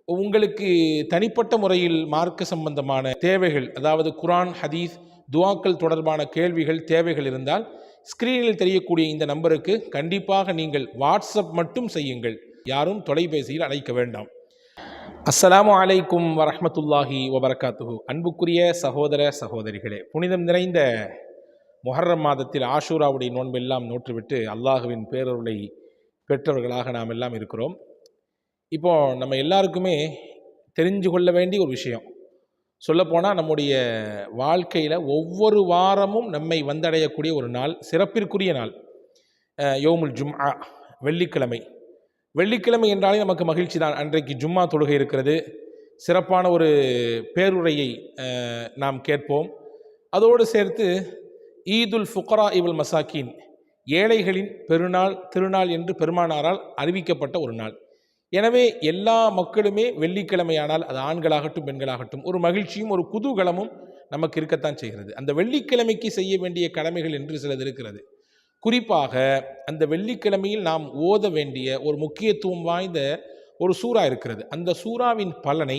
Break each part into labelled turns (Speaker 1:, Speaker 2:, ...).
Speaker 1: உங்களுக்கு தனிப்பட்ட முறையில் மார்க்க சம்பந்தமான தேவைகள், அதாவது குர்ஆன், ஹதீஸ், துஆக்கள் தொடர்பான கேள்விகள், தேவைகள் இருந்தால் ஸ்கிரீனில் தெரியக்கூடிய இந்த நம்பருக்கு கண்டிப்பாக நீங்கள் வாட்ஸ்அப் மட்டும் செய்யுங்கள். யாரும் தொலைபேசியில் அழைக்க வேண்டாம். அஸ்ஸலாமு அலைக்கும் வரஹ்மத்துல்லாஹி வபரகாத்துஹு. அன்புக்குரிய சகோதர சகோதரிகளே, புனிதம் நிறைந்த முஹர்ரம் மாதத்தில் ஆஷூராவுடைய நோன்பெல்லாம் நோற்றுவிட்டு அல்லாஹுவின் பேரருளை பெற்றவர்களாக நாம் எல்லாம் இருக்கிறோம். இப்போ நம்ம எல்லாருக்குமே தெரிஞ்சு கொள்ள வேண்டிய ஒரு விஷயம், சொல்லப்போனால் நம்முடைய வாழ்க்கையில் ஒவ்வொரு வாரமும் நம்மை வந்தடையக்கூடிய ஒரு நாள், சிறப்பிற்குரிய நாள் யௌமுல் ஜும்ஆ, வெள்ளிக்கிழமை. வெள்ளிக்கிழமை என்றாலே நமக்கு மகிழ்ச்சி தான். அன்றைக்கு ஜும்மா தொழுகை இருக்கிறது, சிறப்பான ஒரு பேருரையை நாம் கேட்போம். அதோடு சேர்த்து ஈதுல் ஃபுக்ரா இவல் மசாக்கீன், ஏழைகளின் பெருநாள், திருநாள் என்று பெருமானாரால் அறிவிக்கப்பட்ட ஒரு நாள். எனவே எல்லா மக்களுமே வெள்ளிக்கிழமையானால், அது ஆண்களாகட்டும் பெண்களாகட்டும், ஒரு மகிழ்ச்சியும் ஒரு குதூகலமும் நமக்கு இருக்கத்தான் செய்கிறது. அந்த வெள்ளிக்கிழமைக்கு செய்ய வேண்டிய கடமைகள் என்று சிலது இருக்கிறது. குறிப்பாக அந்த வெள்ளிக்கிழமையில் நாம் ஓத வேண்டிய ஒரு முக்கியத்துவம் வாய்ந்த ஒரு சூறா இருக்கிறது. அந்த சூறாவின் பலனை,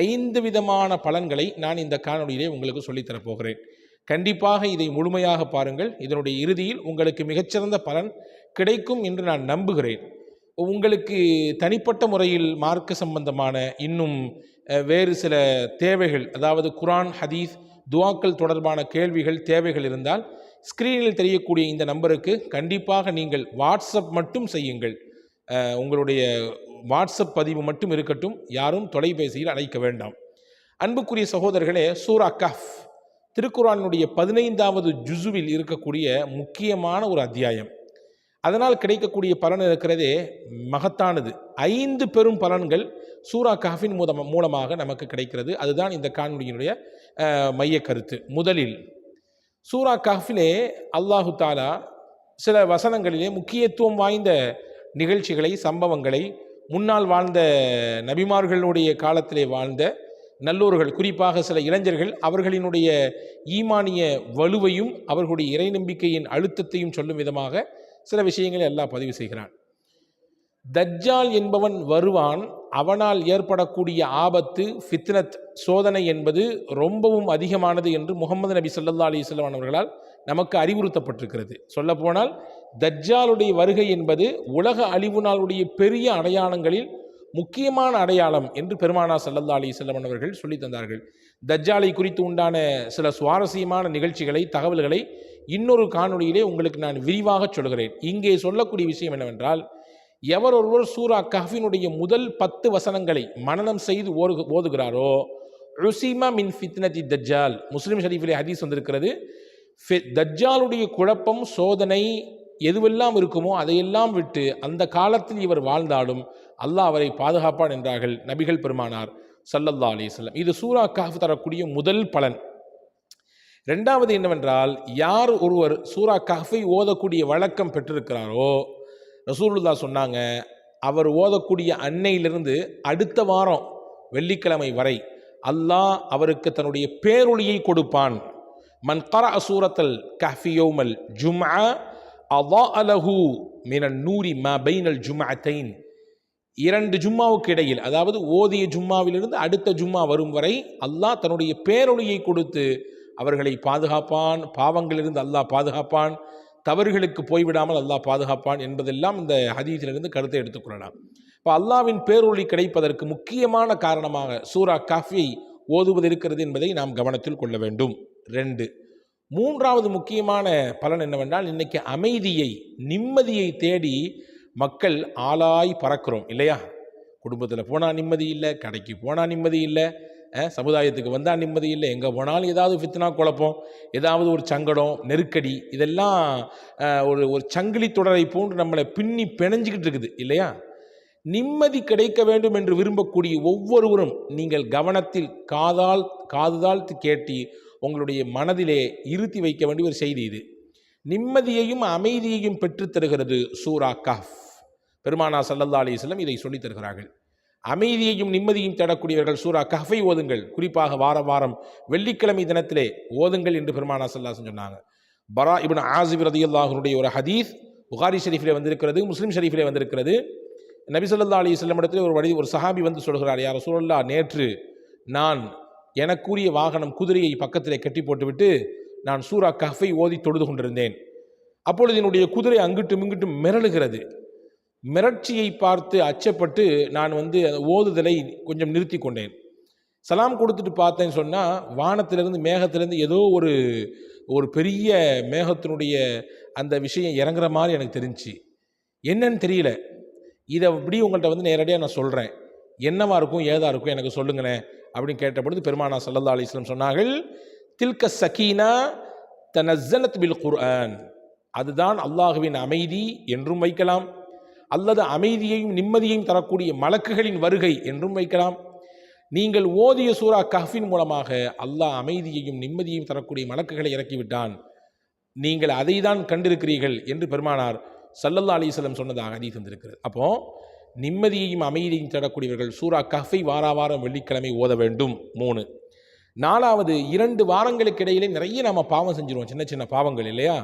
Speaker 1: 5 விதமான பலன்களை நான் இந்த காணொளியிலே உங்களுக்கு சொல்லித்தரப்போகிறேன். கண்டிப்பாக இதை முழுமையாக பாருங்கள். இதனுடைய இறுதியில் உங்களுக்கு மிகச்சிறந்த பலன் கிடைக்கும் என்று நான் நம்புகிறேன். உங்களுக்கு தனிப்பட்ட முறையில் மார்க்க சம்பந்தமான இன்னும் வேறு சில தேவைகள், அதாவது குர்ஆன், ஹதீஸ், துஆக்கள் தொடர்பான கேள்விகள், தேவைகள் இருந்தால் ஸ்கிரீனில் தெரியக்கூடிய இந்த நம்பருக்கு கண்டிப்பாக நீங்கள் வாட்ஸ்அப் மட்டும் செய்யுங்கள். உங்களுடைய வாட்ஸ்அப் பதிவு மட்டும் இருக்கட்டும், யாரும் தொலைபேசியில் அழைக்க வேண்டாம். அன்புக்குரிய சகோதரர்களே, சூரா கஹ்ஃப் திருக்குர்ஆனுடைய 15வது ஜுஸுவில் இருக்கக்கூடிய முக்கியமான ஒரு அத்தியாயம். அதனால் கிடைக்கக்கூடிய பலன் இருக்கிறதே மகத்தானது. 5 பெரும் பலன்கள் சூரா கஹ்ஃபின் மூலமாக நமக்கு கிடைக்கிறது. அதுதான் இந்த காணொளியினுடைய மைய கருத்து. முதலில் சூரா கஹ்ஃபிலே அல்லாஹு தாலா சில வசனங்களிலே முக்கியத்துவம் வாய்ந்த நிகழ்ச்சிகளை, சம்பவங்களை, முன்னால் வாழ்ந்த நபிமார்களுடைய காலத்திலே வாழ்ந்த நல்லோர்கள், குறிப்பாக சில இளைஞர்கள், அவர்களினுடைய ஈமானிய வலுவையும் அவர்களுடைய இறை நம்பிக்கையின் அழுத்தத்தையும் சொல்லும் விதமாக சில விஷயங்களை எல்லாம் பதிவு செய்கிறான். தஜ்ஜால் என்பவன் வருவான், அவனால் ஏற்படக்கூடிய ஆபத்து, ஃபித்னத், சோதனை என்பது ரொம்பவும் அதிகமானது என்று முஹம்மது நபி ஸல்லல்லாஹு அலைஹி வஸல்லம் அவர்களால் நமக்கு அறிவுறுத்தப்பட்டிருக்கிறது. சொல்லப்போனால் தஜ்ஜாலுடைய வருகை என்பது உலக அழிவு நாளுடைய பெரிய அடையாளங்களில் முக்கியமான அடையாளம் என்று பெருமானார் ஸல்லல்லாஹு அலைஹி வஸல்லம் அவர்கள் சொல்லி தந்தார்கள். தஜ்ஜாலை குறித்து உண்டான சில சுவாரஸ்யமான நிகழ்ச்சிகளை, தகவல்களை இன்னொரு காணொளியிலே உங்களுக்கு நான் விரிவாக சொல்கிறேன். இங்கே சொல்லக்கூடிய விஷயம் என்னவென்றால், எவர் ஒருவர் சூரா கஹ்ஃபினுடைய முதல் 10 வசனங்களை மனனம் செய்து ஓதுகிறாரோ, உஸிமா மின் ஃபித்னதி தஜ்ஜால், முஸ்லிம் ஷரீஃபிலே ஹதீஸ் வந்திருக்கிறது. தஜ்ஜாலுடைய குழப்பம், சோதனை எதுவெல்லாம் இருக்குமோ அதையெல்லாம் விட்டு அந்த காலத்தில் இவர் வாழ்ந்தாலும் அல்லாஹ் அவரை பாதுகாப்பான் என்றார்கள் நபிகள் பெருமானார் ஸல்லல்லாஹு அலைஹி வஸல்லம். இது சூரா கஹ்ஃப் தரக்கூடிய முதல் பலன். இரண்டாவது என்னவென்றால், யார் ஒருவர் சூரா கஹ்ஃபை ஓதக்கூடிய வழக்கம் பெற்றிருக்கிறாரோ, ரசூலுல்லாஹ் சொன்னாங்க, அவர் ஓதக்கூடிய அன்னையிலிருந்து அடுத்த வாரம் வெள்ளிக்கிழமை வரை அல்லாஹ் அவருக்கு தன்னுடைய பேரொளியை கொடுப்பான். மன் கரஅ சூரத்தல் கஹ்ஃபி யௌமல் ஜும்ஆ அதாஅ லஹு மினன் நூரி மா பைனல் ஜும்அத்தைன். 2 ஜும்மாவுக்கு இடையில், அதாவது ஓதிய ஜும்மாவிலிருந்து அடுத்த ஜும்மா வரும் வரை அல்லாஹ் தன்னுடைய பேரொளியை கொடுத்து அவர்களை பாதுகாப்பான், பாவங்களிலிருந்து அல்லாஹ் பாதுகாப்பான், தவறுகளுக்கு போய்விடாமல் அல்லாஹ் பாதுகாப்பான் என்பதெல்லாம் இந்த ஹதீஸிலிருந்து கருத்தை எடுத்துக்கொள்ளலாம். இப்போ அல்லாஹ்வின் பேரொளி கிடைப்பதற்கு முக்கியமான காரணமாக சூரா கஹ்ஃபை ஓதுவது இருக்கிறது என்பதை நாம் கவனத்தில் கொள்ள வேண்டும். 2. மூன்றாவது முக்கியமான பலன் என்னவென்றால், இன்னைக்கு அமைதியை, நிம்மதியை தேடி மக்கள் ஆளாய் பறக்கிறோம் இல்லையா? குடும்பத்தில் போனால் நிம்மதி இல்லை, கடைக்கு போனால் நிம்மதி இல்லை, சமுதாயத்துக்கு வந்தால் நிம்மதி இல்லை, எங்கே போனாலும் ஏதாவது ஃபித்னா, குழப்பம், ஏதாவது ஒரு சங்கடம், நெருக்கடி, இதெல்லாம் ஒரு சங்கிலி தொடரை போன்று நம்மளை பின்னி பிணைஞ்சிக்கிட்டு இருக்குது இல்லையா? நிம்மதி கிடைக்க வேண்டும் என்று விரும்பக்கூடிய ஒவ்வொருவரும் நீங்கள் கவனத்தில் காதுதால் கேட்டி உங்களுடைய மனதிலே இருத்தி வைக்க வேண்டிய ஒரு செய்தி இது. நிம்மதியையும் அமைதியையும் பெற்றுத் தருகிறது சூரா கஹ்ஃப். பெருமானார் ஸல்லல்லாஹு அலைஹி வஸல்லம் இதை சொல்லித் தருகிறார்கள். அமைதியையும் நிம்மதியையும் தேடக்கூடியவர்கள் சூரா கஹ்ஃபை ஓதுங்கள். குறிப்பாக வாரம் வெள்ளிக்கிழமை தினத்திலே ஓதுங்கள் என்று பெருமானார் ஸல்லல்லாஹு அலைஹி வஸல்லம் சொன்னாங்க. பரா இப்னு ஆஸிப் ரலியல்லாஹு அன்ஹுடைய ஒரு ஹதீஸ் புகாரி ஷரீஃபிலே வந்திருக்கிறது, முஸ்லிம் ஷரீஃபிலே வந்திருக்கிறது. நபி ஸல்லல்லாஹு அலைஹி வஸல்லம் இடத்துல ஒரு சஹாபி வந்து சொல்கிறார், யா ரசூலல்லாஹ், நேற்று நான் எனக்குரிய வாகனம் குதிரையை பக்கத்திலே கட்டி போட்டுவிட்டு நான் சூரா கஹ்ஃபை ஓதி தொழுது கொண்டிருந்தேன். அப்பொழுது என்னுடைய குதிரை அங்கிட்டும் இங்கிட்டும் மிரளுகிறது. மிரட்சியை பார்த்து அச்சப்பட்டு நான் ஓதுதலை கொஞ்சம் நிறுத்தி கொண்டேன். சலாம் கொடுத்துட்டு பார்த்தேன்னு சொன்னால் வானத்திலிருந்து மேகத்திலிருந்து ஏதோ ஒரு பெரிய மேகத்தினுடைய அந்த விஷயம் இறங்குற மாதிரி எனக்கு தெரிஞ்சுச்சு. என்னன்னு தெரியல. இதை இப்படி உங்கள்கிட்ட நேரடியாக நான் சொல்கிறேன், என்னவா இருக்கும் ஏதா இருக்கும் எனக்கு சொல்லுங்களேன் அப்படின்னு கேட்ட பொழுது பெருமானார் ஸல்லல்லாஹு அலைஹி வஸல்லம் சொன்னார்கள், தில்க சகீனா தனஸ்ஸலத் பில் குர்ஆன். அதுதான் அல்லாஹுவின் அமைதி என்றும் வைக்கலாம், அல்லது அமைதியையும் நிம்மதியையும் தரக்கூடிய மலக்குகளின் வருகை என்றும் வைக்கலாம். நீங்கள் ஓதிய சூரா கஹ்ஃபின் மூலமாக அல்லாஹ் அமைதியையும் நிம்மதியையும் தரக்கூடிய மலக்குகளை இறக்கிவிட்டான், நீங்கள் அதை தான் கண்டிருக்கிறீர்கள் என்று பெருமானார் ஸல்லல்லாஹு அலைஹி வஸல்லம் சொன்னதாக ஹதீஸ் வந்திருக்கிறது. அப்போ நிம்மதியையும் அமைதியையும் தரக்கூடியவர்கள் சூரா கஹ்ஃபை வாரம் வெள்ளிக்கிழமை ஓத வேண்டும். 3. 4வது, 2 வாரங்களுக்கு இடையிலே நிறைய நம்ம பாவம் செஞ்சிருவோம், சின்ன சின்ன பாவங்கள் இல்லையா?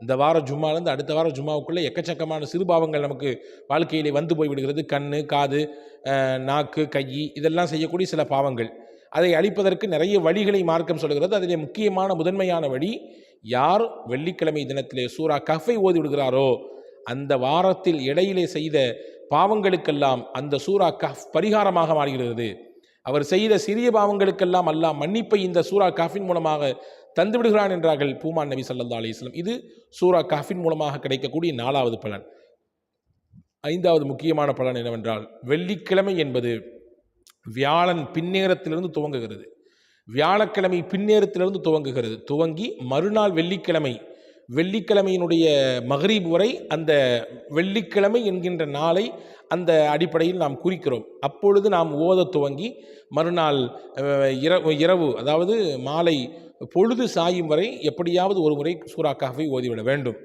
Speaker 1: இந்த வார ஜும்மாலேருந்து அடுத்த வார ஜும்மாவுக்குள்ளே எக்கச்சக்கமான சிறு பாவங்கள் நமக்கு வாழ்க்கையிலே வந்து போய்விடுகிறது. கண்ணு, காது, நாக்கு, கை, இதெல்லாம் செய்யக்கூடிய சில பாவங்கள். அதை அழிப்பதற்கு நிறைய வழிகளை மார்க்கம் சொல்கிறது. அதிலே முக்கியமான முதன்மையான வழி, யார் வெள்ளிக்கிழமை தினத்திலே சூரா கஹ்ஃபை ஓதி விடுகிறாரோ அந்த வாரத்தில் இடையிலே செய்த பாவங்களுக்கெல்லாம் அந்த சூரா கஹ்ஃப் பரிகாரமாக மாறுகிறது. அவர் செய்த சிறிய பாவங்களுக்கெல்லாம் அல்லாஹ் மன்னிப்பை இந்த சூரா கஹ்ஃபின் மூலமாக தந்து விடுகிறான் என்றார்கள் பூமான் நபி ஸல்லல்லாஹு அலைஹி வஸல்லம். இது சூரா கஹ்ஃபின் மூலமாக கிடைக்கக்கூடிய 4வது பலன். 5வது முக்கியமான பலன் என்னவென்றால், வெள்ளிக்கிழமை என்பது வியாழன் பின்னேரத்திலிருந்து துவங்குகிறது. வியாழக்கிழமை பின்னேரத்திலிருந்து துவங்குகிறது. துவங்கி மறுநாள் வெள்ளிக்கிழமையினுடைய மக்ரிப் வரை அந்த வெள்ளிக்கிழமை என்கின்ற நாளை அந்த அடிப்படையில் நாம் குறிக்கிறோம். அப்பொழுது நாம் ஓத துவங்கி மறுநாள் இரவு, அதாவது மாலை பொழுது சாயும் வரை எப்படியாவது ஒரு முறை சூரா கஹ்ஃபை ஓதிவிட வேண்டும்.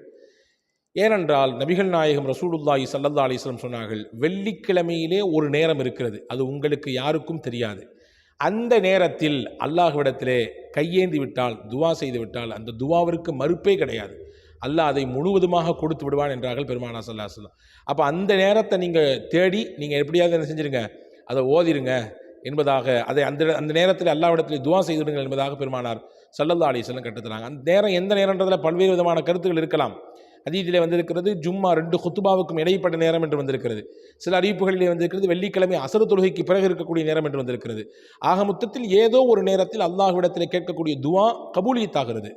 Speaker 1: ஏனென்றால் நபிகள் நாயகம் ரசூலுல்லாஹி ஸல்லல்லாஹு அலைஹி வஸல்லம் சொன்னார்கள், வெள்ளிக்கிழமையிலே ஒரு நேரம் இருக்கிறது, அது உங்களுக்கு யாருக்கும் தெரியாது. அந்த நேரத்தில் அல்லாஹ்விடத்திலே கையேந்தி விட்டால், துவா செய்து விட்டால், அந்த துவாவிற்கு மறுப்பே கிடையாது. அல்லாஹ் அதை முழுவதுமாக கொடுத்து விடுவான் என்றார்கள் பெருமானார் ஸல்லல்லாஹு அலைஹி வஸல்லம். அப்போ அந்த நேரத்தை நீங்கள் தேடி நீங்கள் எப்படியாவது என்ன செஞ்சிருங்க, அதை ஓதிருங்க என்பதாக, அதை அந்த நேரத்தில் அல்லாஹ்விடத்தில் துவா செய்துவிடுங்கள் என்பதாக பெருமானார் ஸல்லல்லாஹு அலைஹி வஸல்லம் கற்றுத்தராங்க. அந்த நேரம் எந்த நேரன்றதில் பல்வேறு விதமான கருத்துக்கள் இருக்கலாம். ஹதீஸிலே வந்திருக்கிறது ஜும்மா 2 குத்துபாவுக்கும் இடைப்பட்ட நேரம் என்று வந்திருக்கிறது. சில அறிவிப்புகளிலே வந்திருக்கிறது வெள்ளிக்கிழமை அசர் தொழுகைக்கு பிறகு இருக்கக்கூடிய நேரம் என்று வந்திருக்கிறது. ஆக மொத்தத்தில் ஏதோ ஒரு நேரத்தில் அல்லாஹ்விடத்தில் கேட்கக்கூடிய துவா கபூலியத்தாகிறது.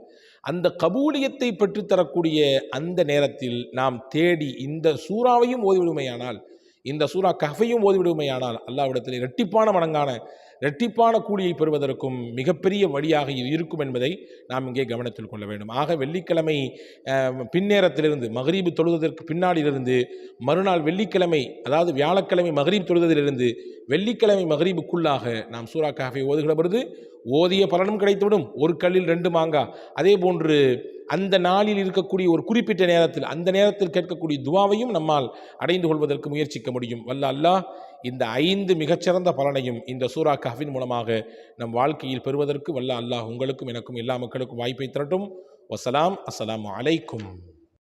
Speaker 1: அந்த கபூலியத்தை பெற்றுத்தரக்கூடிய அந்த நேரத்தில் நாம் தேடி இந்த சூறாவையும் ஓதிவிடுமையானால், இந்த சூரா கஹ்ஃபையும் ஓதிவிடுமையானால் அல்லாஹ்விடத்தில் இரட்டிப்பான கூலியை பெறுவதற்கும் மிகப்பெரிய வழியாக இது இருக்கும் என்பதை நாம் இங்கே கவனத்தில் கொள்ள வேண்டும். ஆக வெள்ளிக்கிழமை பின்னேரத்திலிருந்து மக்ரீபு தொழுவதற்கு பின்னாடியிலிருந்து மறுநாள் வெள்ளிக்கிழமை, அதாவது வியாழக்கிழமை மக்ரீப் தொழுவதிலிருந்து வெள்ளிக்கிழமை மக்ரீபுக்குள்ளாக நாம் சூரா கஹ்ஃபை ஓதுகிற பொழுது ஓதிய பலனும் கிடைத்துவிடும். ஒரு கல்லில் 2 மாங்கா. அதே போன்று அந்த நாளில் இருக்கக்கூடிய ஒரு குறிப்பிட்ட நேரத்தில், அந்த நேரத்தில் கேட்கக்கூடிய துவாவையும் நம்மால் அடைந்து கொள்வதற்கு முயற்சிக்க முடியும். வல்ல அல்லாஹ் இந்த 5 மிகச்சிறந்த பலனையும் இந்த சூரா கஹ்ஃபின் மூலமாக நம் வாழ்க்கையில் பெறுவதற்கு வல்ல அல்லாஹ் உங்களுக்கும் எனக்கும் எல்லா மக்களுக்கும் வாய்ப்பை தரட்டும். வசலாம். அஸ்ஸலாமு அலைக்கும்.